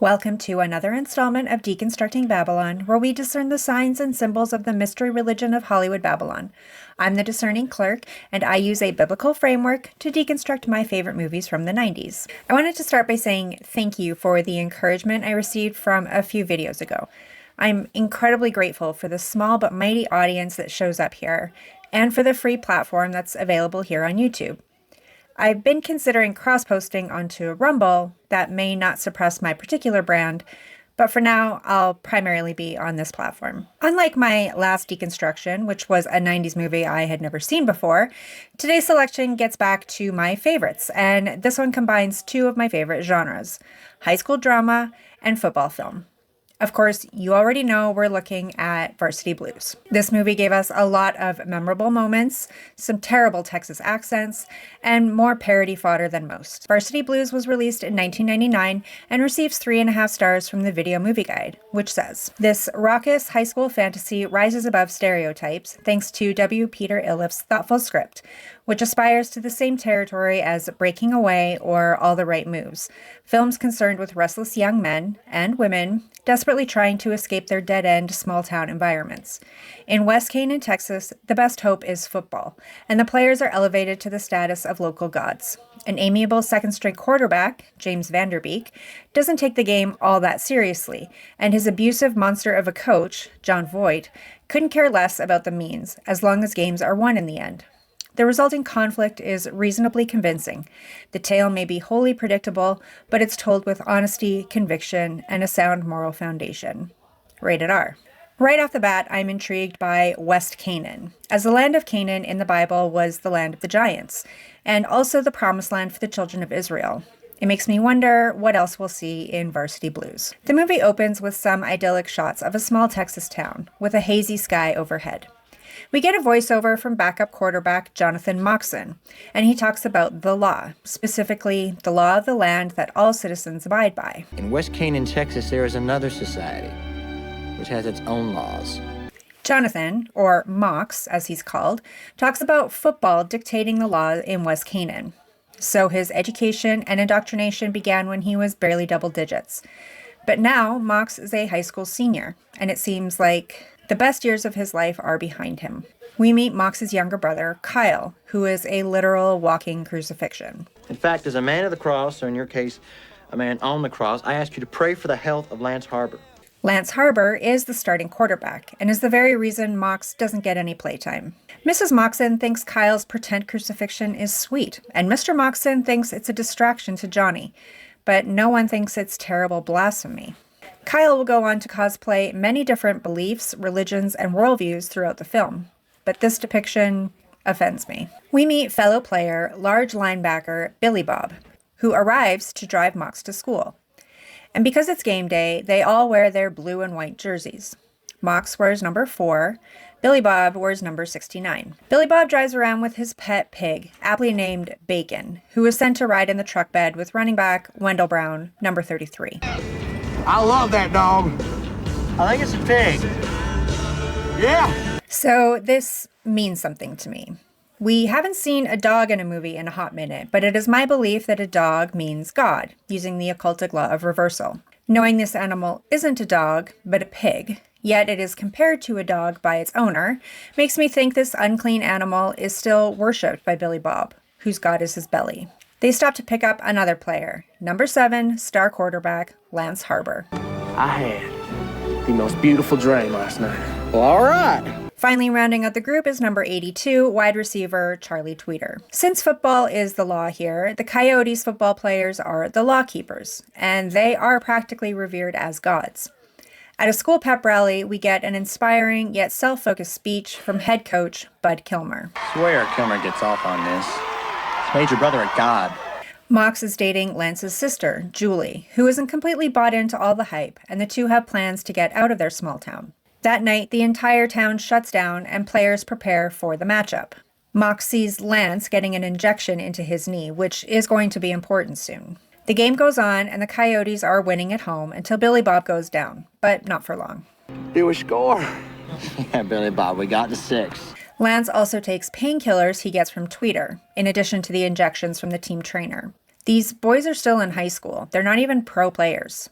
Welcome to another installment of Deconstructing Babylon, where we discern the signs and symbols of the mystery religion of Hollywood Babylon. I'm the Discerning Clerk, and I use a biblical framework to deconstruct my favorite movies from the 90s. I wanted to start by saying thank you for the encouragement I received from a few videos ago. I'm incredibly grateful for the small but mighty audience that shows up here, and for the free platform that's available here on YouTube. I've been considering cross-posting onto Rumble that may not suppress my particular brand, but for now, I'll primarily be on this platform. Unlike my last deconstruction, which was a 90s movie I had never seen before, today's selection gets back to my favorites, and this one combines two of my favorite genres, high school drama and football film. Of course, you already know we're looking at Varsity Blues. This movie gave us a lot of memorable moments, some terrible Texas accents, and more parody fodder than most. Varsity Blues was released in 1999 and receives 3.5 stars from the Video Movie Guide, which says, "This raucous high school fantasy rises above stereotypes thanks to W. Peter Iliff's thoughtful script, which aspires to the same territory as Breaking Away or All the Right Moves, films concerned with restless young men and women desperately trying to escape their dead-end small-town environments. In West Canaan, Texas, the best hope is football, and the players are elevated to the status of local gods. An amiable second-string quarterback, James Vanderbeek, doesn't take the game all that seriously, and his abusive monster of a coach, John Voight, couldn't care less about the means, as long as games are won in the end. The resulting conflict is reasonably convincing. The tale may be wholly predictable, but it's told with honesty, conviction, and a sound moral foundation." Rated R. Right off the bat, I'm intrigued by West Canaan, as the land of Canaan in the Bible was the land of the giants, and also the promised land for the children of Israel. It makes me wonder what else we'll see in Varsity Blues. The movie opens with some idyllic shots of a small Texas town, with a hazy sky overhead. We get a voiceover from backup quarterback Jonathan Moxon, and he talks about the law, specifically the law of the land that all citizens abide by. In West Canaan, Texas, there is another society, which has its own laws. Jonathan, or Mox as he's called, talks about football dictating the law in West Canaan. So his education and indoctrination began when he was barely double digits. But now Mox is a high school senior, and it seems like the best years of his life are behind him. We meet Mox's younger brother, Kyle, who is a literal walking crucifixion. In fact, as a man of the cross, or in your case, a man on the cross, I ask you to pray for the health of Lance Harbor. Lance Harbor is the starting quarterback, and is the very reason Mox doesn't get any playtime. Mrs. Moxon thinks Kyle's pretend crucifixion is sweet, and Mr. Moxon thinks it's a distraction to Johnny, but no one thinks it's terrible blasphemy. Kyle will go on to cosplay many different beliefs, religions, and worldviews throughout the film, but this depiction offends me. We meet fellow player, large linebacker Billy Bob, who arrives to drive Mox to school. And because it's game day, they all wear their blue and white jerseys. Mox wears number 4, Billy Bob wears number 69. Billy Bob drives around with his pet pig, aptly named Bacon, who is sent to ride in the truck bed with running back Wendell Brown, number 33. I love that dog. I think it's a pig. Yeah. So this means something to me. We haven't seen a dog in a movie in a hot minute, but it is my belief that a dog means God, using the occultic law of reversal. Knowing this animal isn't a dog, but a pig, yet it is compared to a dog by its owner, makes me think this unclean animal is still worshipped by Billy Bob, whose God is his belly. They stop to pick up another player, number 7, star quarterback, Lance Harbor. I had the most beautiful dream last night. Well, all right. Finally rounding out the group is number 82, wide receiver Charlie Tweeter. Since football is the law here, the Coyotes football players are the law keepers, and they are practically revered as gods. At a school pep rally, we get an inspiring yet self-focused speech from head coach Bud Kilmer. I swear Kilmer gets off on this. He's made your brother a god. Mox is dating Lance's sister, Julie, who isn't completely bought into all the hype, and the two have plans to get out of their small town. That night, the entire town shuts down and players prepare for the matchup. Mox sees Lance getting an injection into his knee, which is going to be important soon. The game goes on, and the Coyotes are winning at home until Billy Bob goes down, but not for long. Do we score? Yeah, Billy Bob, we got to 6. Lance also takes painkillers he gets from Tweeter, in addition to the injections from the team trainer. These boys are still in high school. They're not even pro players.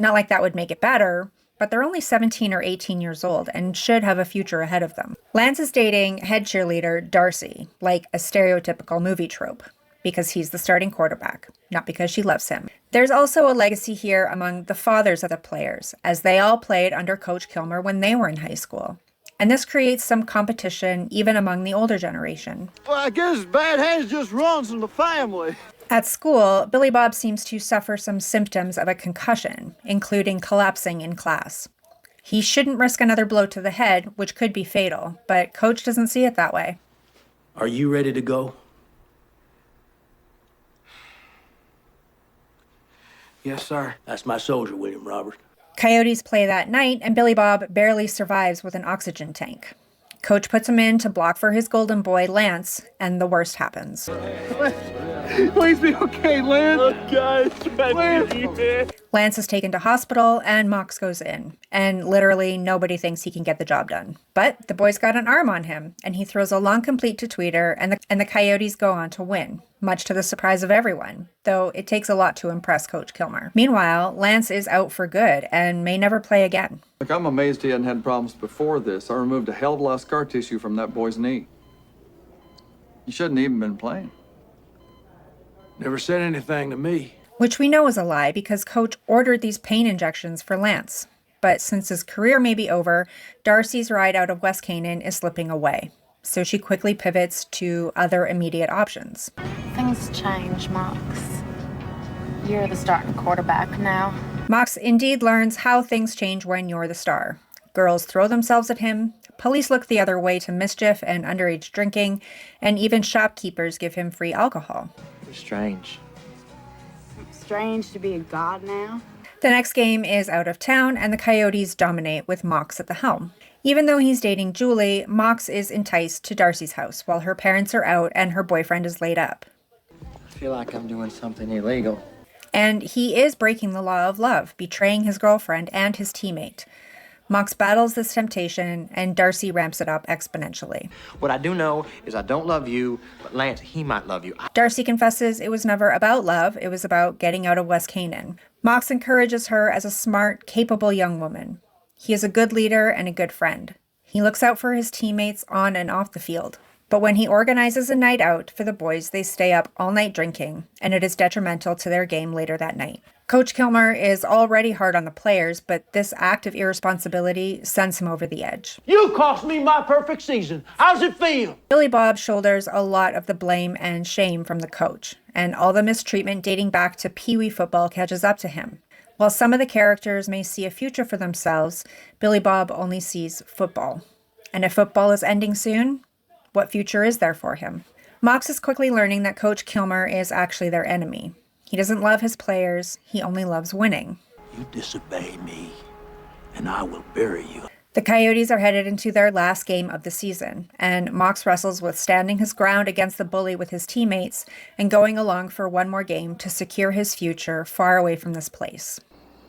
Not like that would make it better, but they're only 17 or 18 years old and should have a future ahead of them. Lance is dating head cheerleader Darcy, like a stereotypical movie trope, because he's the starting quarterback, not because she loves him. There's also a legacy here among the fathers of the players, as they all played under Coach Kilmer when they were in high school. And this creates some competition even among the older generation. Well, I guess bad hands just runs in the family. At school, Billy Bob seems to suffer some symptoms of a concussion, including collapsing in class. He shouldn't risk another blow to the head, which could be fatal, but Coach doesn't see it that way. Are you ready to go? Yes, sir. That's my soldier, William Robert. Coyotes play that night, and Billy Bob barely survives with an oxygen tank. Coach puts him in to block for his golden boy, Lance, and the worst happens. Please be okay, Lance. Lance. Lance is taken to hospital, and Mox goes in, and literally nobody thinks he can get the job done. But the boy's got an arm on him, and he throws a long complete to Tweeter, and the Coyotes go on to win, much to the surprise of everyone, though it takes a lot to impress Coach Kilmer. Meanwhile, Lance is out for good and may never play again. Look, I'm amazed he hadn't had problems before this. I removed a hell of a lot of scar tissue from that boy's knee. He shouldn't even been playing. Never said anything to me. Which we know is a lie because Coach ordered these pain injections for Lance. But since his career may be over, Darcy's ride out of West Canaan is slipping away. So she quickly pivots to other immediate options. Things change, Mox. You're the starting quarterback now. Mox indeed learns how things change when you're the star. Girls throw themselves at him, police look the other way to mischief and underage drinking, and even shopkeepers give him free alcohol. It's strange. Strange to be a god now. The next game is out of town, and the Coyotes dominate with Mox at the helm. Even though he's dating Julie, Mox is enticed to Darcy's house while her parents are out and her boyfriend is laid up. I feel like I'm doing something illegal. And he is breaking the law of love, betraying his girlfriend and his teammate. Mox battles this temptation, and Darcy ramps it up exponentially. What I do know is I don't love you, but Lance, he might love you. Darcy confesses it was never about love, it was about getting out of West Canaan. Mox encourages her as a smart, capable young woman. He is a good leader and a good friend. He looks out for his teammates on and off the field. But when he organizes a night out for the boys, they stay up all night drinking, and it is detrimental to their game later that night. Coach Kilmer is already hard on the players, but this act of irresponsibility sends him over the edge. You cost me my perfect season. How's it feel? Billy Bob shoulders a lot of the blame and shame from the coach, and all the mistreatment dating back to Pee Wee football catches up to him. While some of the characters may see a future for themselves, Billy Bob only sees football. And if football is ending soon, what future is there for him? Mox is quickly learning that Coach Kilmer is actually their enemy. He doesn't love his players, he only loves winning. You disobey me, and I will bury you. The Coyotes are headed into their last game of the season, and Mox wrestles with standing his ground against the bully with his teammates and going along for one more game to secure his future far away from this place.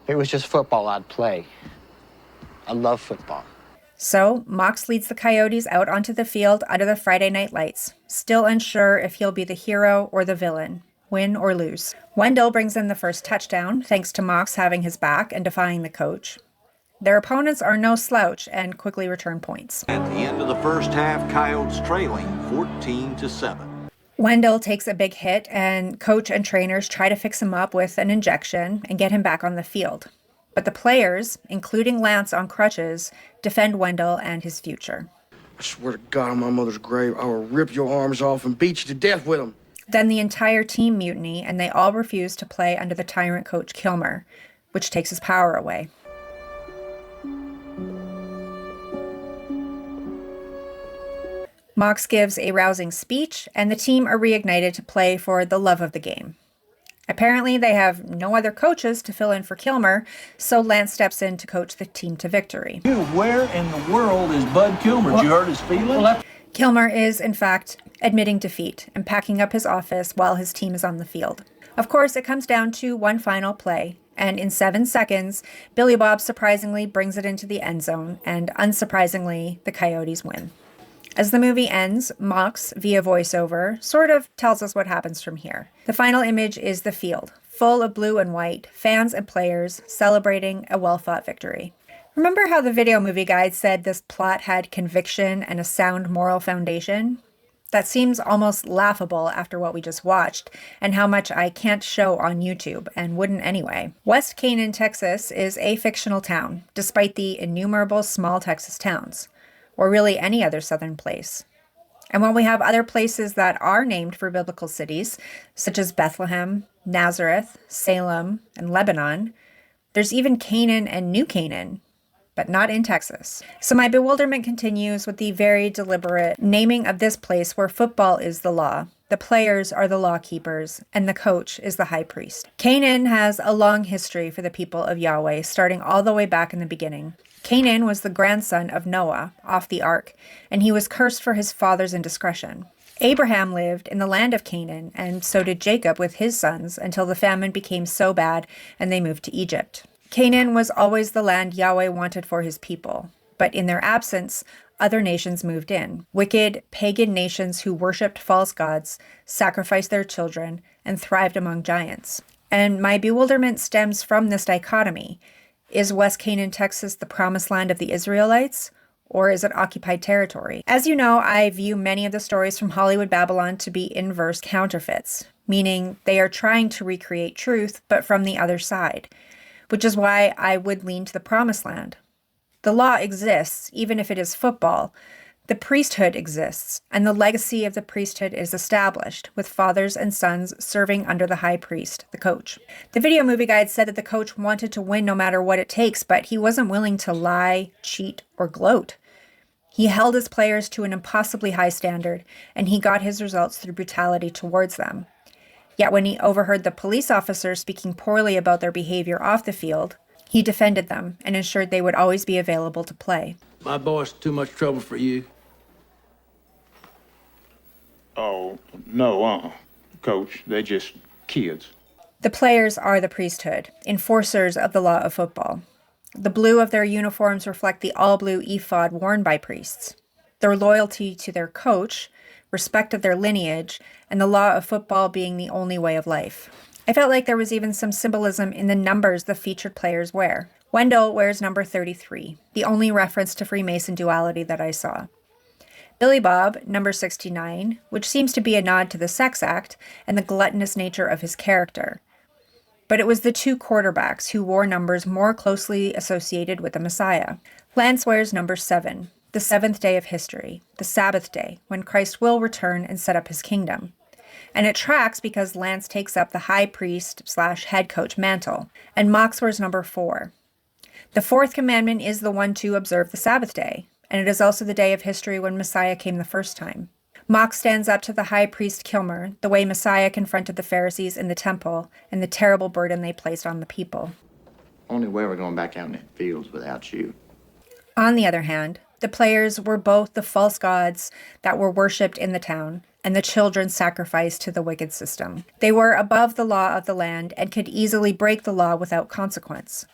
If it was just football, I'd play. I love football. So, Mox leads the Coyotes out onto the field under the Friday night lights, still unsure if he'll be the hero or the villain, win or lose. Wendell brings in the first touchdown, thanks to Mox having his back and defying the coach. Their opponents are no slouch and quickly return points. At the end of the first half, Coyotes trailing 14-7. Wendell takes a big hit, and coach and trainers try to fix him up with an injection and get him back on the field. But the players, including Lance on crutches, defend Wendell and his future. I swear to God, on my mother's grave, I will rip your arms off and beat you to death with them. Then the entire team mutiny, and they all refuse to play under the tyrant Coach Kilmer, which takes his power away. Mox gives a rousing speech, and the team are reignited to play for the love of the game. Apparently, they have no other coaches to fill in for Kilmer, so Lance steps in to coach the team to victory. Where in the world is Bud Kilmer? Did you hurt his feelings? Kilmer is, in fact, admitting defeat and packing up his office while his team is on the field. Of course, it comes down to one final play, and in 7 seconds, Billy Bob surprisingly brings it into the end zone, and unsurprisingly, the Coyotes win. As the movie ends, Mox, via voiceover, sort of tells us what happens from here. The final image is the field, full of blue and white, fans and players celebrating a well-fought victory. Remember how the video movie guide said this plot had conviction and a sound moral foundation? That seems almost laughable after what we just watched, and how much I can't show on YouTube, and wouldn't anyway. West Canaan, Texas is a fictional town, despite the innumerable small Texas towns, or really any other southern place. And while we have other places that are named for biblical cities, such as Bethlehem, Nazareth, Salem, and Lebanon, there's even Canaan and New Canaan, but not in Texas. So my bewilderment continues with the very deliberate naming of this place where football is the law, the players are the law keepers, and the coach is the high priest. Canaan has a long history for the people of Yahweh, starting all the way back in the beginning. Canaan was the grandson of Noah off the ark, and he was cursed for his father's indiscretion. Abraham lived in the land of Canaan, and so did Jacob with his sons until the famine became so bad and they moved to Egypt. Canaan was always the land Yahweh wanted for his people, but in their absence, other nations moved in. Wicked, pagan nations who worshipped false gods, sacrificed their children, and thrived among giants. And my bewilderment stems from this dichotomy. Is West Canaan, Texas the promised land of the Israelites, or is it occupied territory? As you know, I view many of the stories from Hollywood Babylon to be inverse counterfeits, meaning they are trying to recreate truth, but from the other side, which is why I would lean to the promised land. The law exists, even if it is football. The priesthood exists, and the legacy of the priesthood is established, with fathers and sons serving under the high priest, the coach. The video movie guide said that the coach wanted to win no matter what it takes, but he wasn't willing to lie, cheat, or gloat. He held his players to an impossibly high standard, and he got his results through brutality towards them. Yet when he overheard the police officers speaking poorly about their behavior off the field, he defended them and ensured they would always be available to play. My boy's too much trouble for you. Oh, no, Coach, they're just kids. The players are the priesthood, enforcers of the law of football. The blue of their uniforms reflect the all-blue ephod worn by priests. Their loyalty to their coach, respect of their lineage, and the law of football being the only way of life. I felt like there was even some symbolism in the numbers the featured players wear. Wendell wears number 33, the only reference to Freemason duality that I saw. Billy Bob, number 69, which seems to be a nod to the sex act and the gluttonous nature of his character. But it was the two quarterbacks who wore numbers more closely associated with the Messiah. Lance wears number 7, the seventh day of history, the Sabbath day, when Christ will return and set up his kingdom. And it tracks because Lance takes up the high priest/head coach mantle, and Mox wears number 4. The fourth commandment is the one to observe the Sabbath day, and it is also the day of history when Messiah came the first time. Mox stands up to the high priest Kilmer, the way Messiah confronted the Pharisees in the temple, and the terrible burden they placed on the people. Only way we're going back out in the fields without you. On the other hand, the players were both the false gods that were worshipped in the town, and the children sacrificed to the wicked system. They were above the law of the land and could easily break the law without consequence.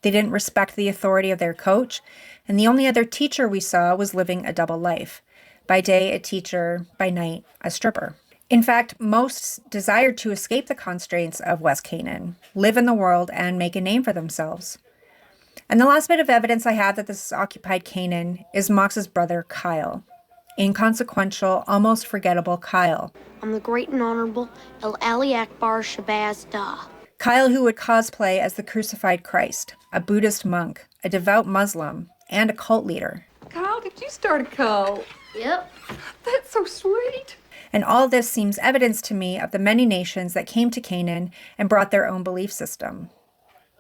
They didn't respect the authority of their coach, and the only other teacher we saw was living a double life. By day, a teacher, by night, a stripper. In fact, most desired to escape the constraints of West Canaan, live in the world, and make a name for themselves. And the last bit of evidence I have that this is occupied Canaan is Mox's brother, Kyle. Inconsequential, almost forgettable Kyle. I'm the great and honorable El Ali Akbar Shabazz Da. Kyle, who would cosplay as the crucified Christ, a Buddhist monk, a devout Muslim, and a cult leader. Kyle, did you start a cult? Yep. That's so sweet. And all this seems evidence to me of the many nations that came to Canaan and brought their own belief system.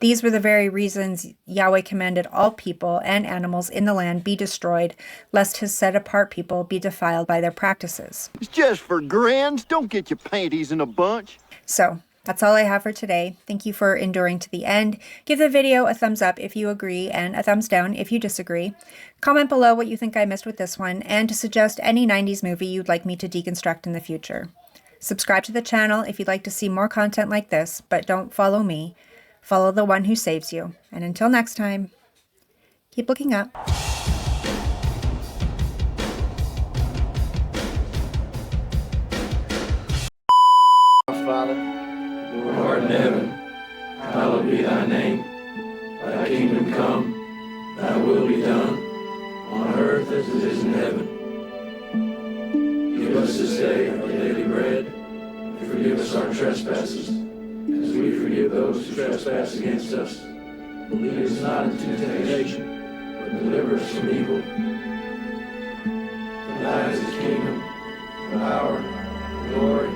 These were the very reasons Yahweh commanded all people and animals in the land be destroyed, lest his set-apart people be defiled by their practices. It's just for grins. Don't get your panties in a bunch. So, that's all I have for today. Thank you for enduring to the end. Give the video a thumbs up if you agree and a thumbs down if you disagree. Comment below what you think I missed with this one and to suggest any 90s movie you'd like me to deconstruct in the future. Subscribe to the channel if you'd like to see more content like this, but don't follow me. Follow the one who saves you. And until next time, keep looking up. Father, who art in heaven, Thy kingdom come, thy will be done, on earth as it is in heaven. Give us this day our daily bread, and forgive us our trespasses, as we forgive those who trespass against us. And lead us not into temptation, but deliver us from evil. For thine is the kingdom, the power, the glory,